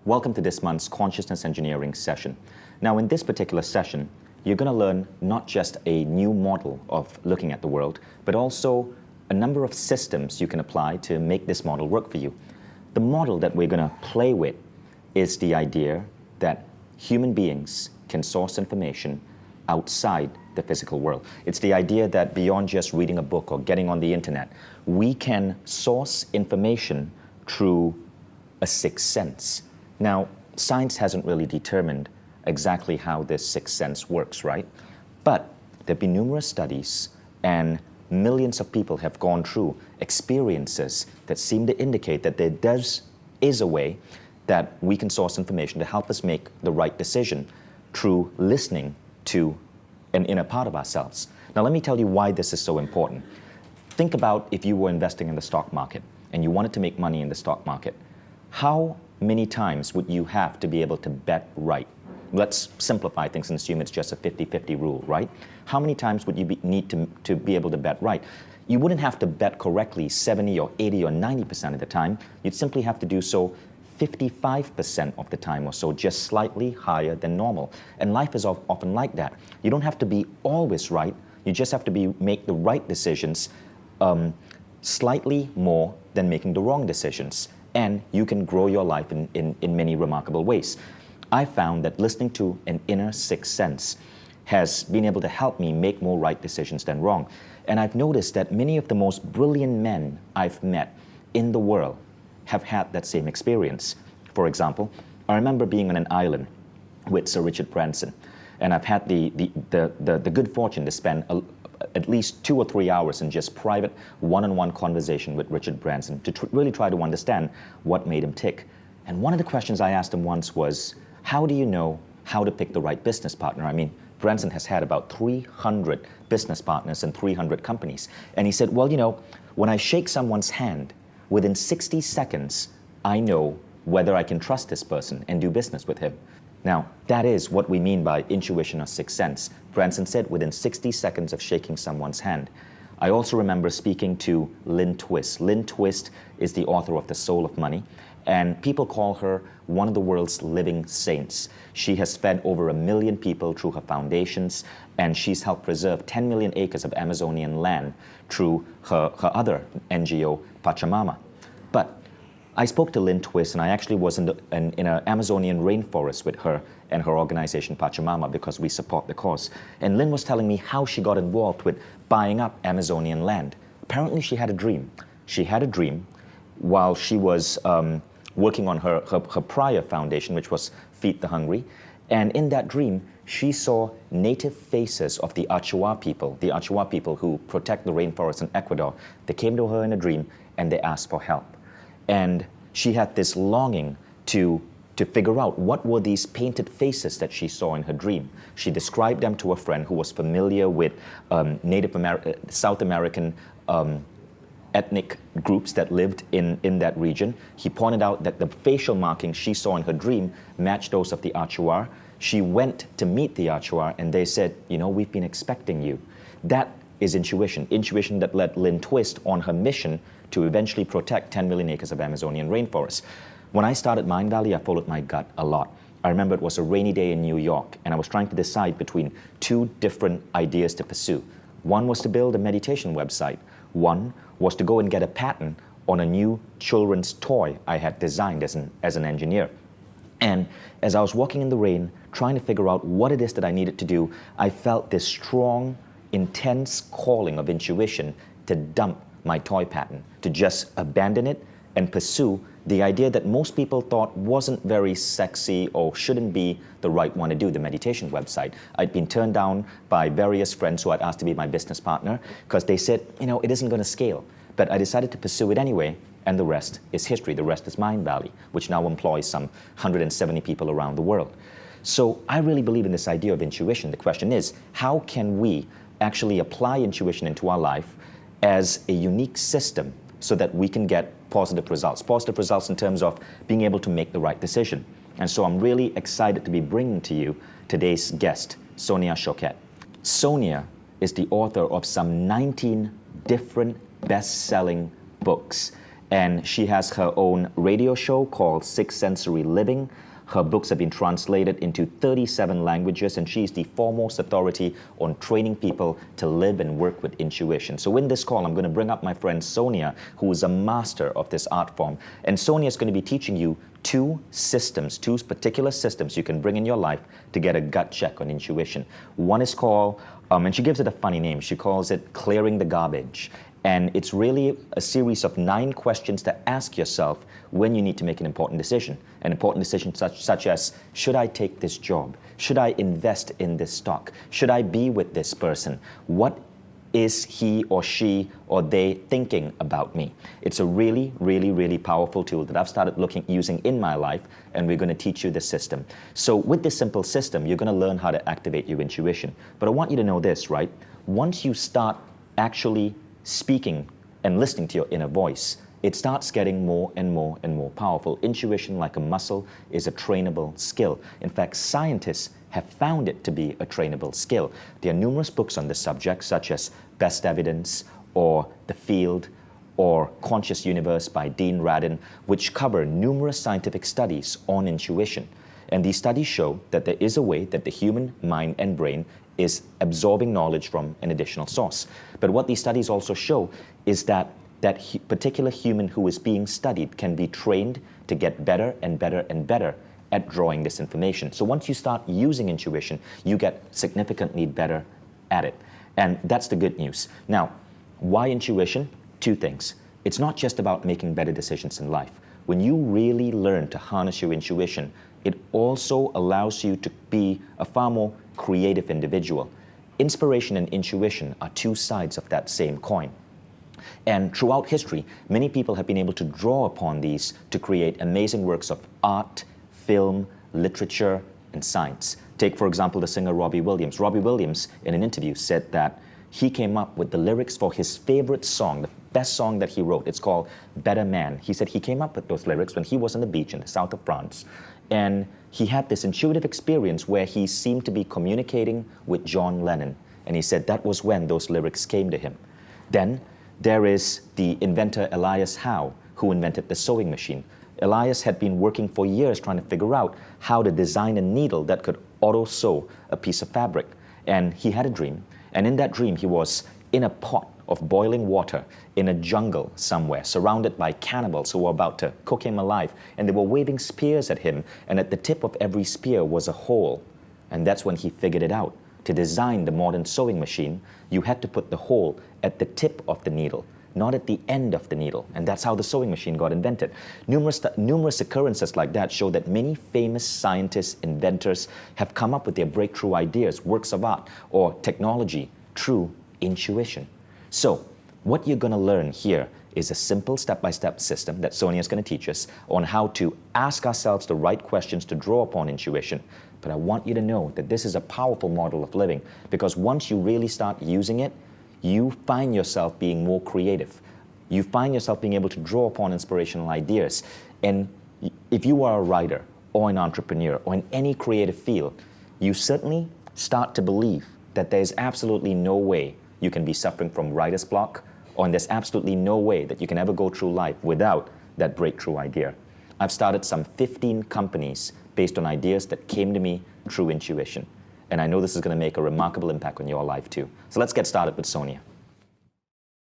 Welcome to this month's Consciousness Engineering session. Now, in this particular session, you're going to learn not just a new model of looking at the world, but also a number of systems you can apply to make this model work for you. The model that we're going to play with is the idea that human beings can source information outside the physical world. It's the idea that beyond just reading a book or getting on the internet, we can source information through a sixth sense. Now, science hasn't really determined exactly how this sixth sense works, right? But there have been numerous studies and millions of people have gone through experiences that seem to indicate that there is a way that we can source information to help us make the right decision through listening to an inner part of ourselves. Now, let me tell you why this is so important. Think about if you were investing in the stock market and you wanted to make money in the stock market. How many times would you have to be able to bet right? Let's simplify things and assume it's just a 50-50 rule, right? How many times would you need to be able to bet right? You wouldn't have to bet correctly 70 or 80 or 90% of the time. You'd simply have to do so 55% of the time or so, just slightly higher than normal. And life is often like that. You don't have to be always right. You just have to make the right decisions slightly more than making the wrong decisions. And you can grow your life in many remarkable ways. I found that listening to an inner sixth sense has been able to help me make more right decisions than wrong. And I've noticed that many of the most brilliant men I've met in the world have had that same experience. For example, I remember being on an island with Sir Richard Branson, and I've had the good fortune to spend at least 2 or 3 hours in just private one-on-one conversation with Richard Branson to really try to understand what made him tick. And one of the questions I asked him once was, how do you know how to pick the right business partner? I mean, Branson has had about 300 business partners and 300 companies. And he said, well, you know, when I shake someone's hand, within 60 seconds, I know whether I can trust this person and do business with him. Now, that is what we mean by intuition or sixth sense. Branson said within 60 seconds of shaking someone's hand. I also remember speaking to Lynn Twist. Lynn Twist is the author of The Soul of Money, and people call her one of the world's living saints. She has fed over 1 million people through her foundations, and she's helped preserve 10 million acres of Amazonian land through her other NGO, Pachamama. But I spoke to Lynn Twist, and I actually was in an Amazonian rainforest with her and her organization Pachamama because we support the cause. And Lynn was telling me how she got involved with buying up Amazonian land. Apparently she had a dream. She had a dream while she was working on her prior foundation, which was Feed the Hungry. And in that dream, she saw native faces of the Achuar people who protect the rainforest in Ecuador. They came to her in a dream and they asked for help. And she had this longing to figure out what were these painted faces that she saw in her dream. She described them to a friend who was familiar with South American ethnic groups that lived in that region. He pointed out that the facial markings she saw in her dream matched those of the Achuar. She went to meet the Achuar and they said, you know, we've been expecting you. That is intuition that led Lynn Twist on her mission to eventually protect 10 million acres of Amazonian rainforest. When I started Mindvalley, I followed my gut a lot. I remember it was a rainy day in New York, and I was trying to decide between 2 different ideas to pursue. One was to build a meditation website. One was to go and get a patent on a new children's toy I had designed as an engineer. And as I was walking in the rain, trying to figure out what it is that I needed to do, I felt this strong, intense calling of intuition to dump my toy patent, to just abandon it and pursue the idea that most people thought wasn't very sexy or shouldn't be the right one to do, the meditation website. I'd been turned down by various friends who I'd asked to be my business partner because they said, you know, it isn't going to scale. But I decided to pursue it anyway, and the rest is history. The rest is Mindvalley, which now employs some 170 people around the world. So I really believe in this idea of intuition. The question is, how can we actually apply intuition into our life as a unique system so that we can get positive results in terms of being able to make the right decision. And so I'm really excited to be bringing to you today's guest, Sonia Choquette. Sonia is the author of some 19 different best-selling books. And she has her own radio show called Six Sensory Living. Her books have been translated into 37 languages, and she's the foremost authority on training people to live and work with intuition. So in this call, I'm going to bring up my friend Sonia, who is a master of this art form. And Sonia is going to be teaching you two particular systems you can bring in your life to get a gut check on intuition. One is called, and she gives it a funny name, she calls it clearing the garbage. And it's really a series of 9 questions to ask yourself when you need to make an important decision. An important decision such as, should I take this job? Should I invest in this stock? Should I be with this person? What is he or she or they thinking about me? It's a really, really, really powerful tool that I've started using in my life, and we're going to teach you this system. So with this simple system, you're going to learn how to activate your intuition. But I want you to know this, right? Once you start actually speaking and listening to your inner voice, it starts getting more and more and more powerful. Intuition, like a muscle, is a trainable skill. In fact, scientists have found it to be a trainable skill. There are numerous books on this subject, such as Best Evidence, or The Field, or Conscious Universe by Dean Radin, which cover numerous scientific studies on intuition. And these studies show that there is a way that the human mind and brain is absorbing knowledge from an additional source. But what these studies also show is that particular human who is being studied can be trained to get better and better and better at drawing this information. So once you start using intuition, you get significantly better at it. And that's the good news. Now, why intuition? 2 things. It's not just about making better decisions in life. When you really learn to harness your intuition, it also allows you to be a far more creative individual. Inspiration and intuition are 2 sides of that same coin. And throughout history, many people have been able to draw upon these to create amazing works of art, film, literature, and science. Take, for example, the singer Robbie Williams. Robbie Williams, in an interview, said that he came up with the lyrics for his favorite song, the best song that he wrote. It's called Better Man. He said he came up with those lyrics when he was on the beach in the south of France. And he had this intuitive experience where he seemed to be communicating with John Lennon. And he said that was when those lyrics came to him. Then there is the inventor Elias Howe, who invented the sewing machine. Elias had been working for years trying to figure out how to design a needle that could auto-sew a piece of fabric. And he had a dream. And in that dream, he was in a pot of boiling water in a jungle somewhere, surrounded by cannibals who were about to cook him alive. And they were waving spears at him, and at the tip of every spear was a hole. And that's when he figured it out. To design the modern sewing machine, you had to put the hole at the tip of the needle, not at the end of the needle. And that's how the sewing machine got invented. Numerous occurrences like that show that many famous scientists, inventors have come up with their breakthrough ideas, works of art, or technology through intuition. So what you're going to learn here is a simple step-by-step system that Sonia is going to teach us on how to ask ourselves the right questions to draw upon intuition. But I want you to know that this is a powerful model of living, because once you really start using it, you find yourself being more creative. You find yourself being able to draw upon inspirational ideas. And if you are a writer or an entrepreneur or in any creative field, you certainly start to believe that there's absolutely no way you can be suffering from writer's block, or there's absolutely no way that you can ever go through life without that breakthrough idea. I've started some 15 companies based on ideas that came to me through intuition. And I know this is going to make a remarkable impact on your life too. So let's get started with Sonia.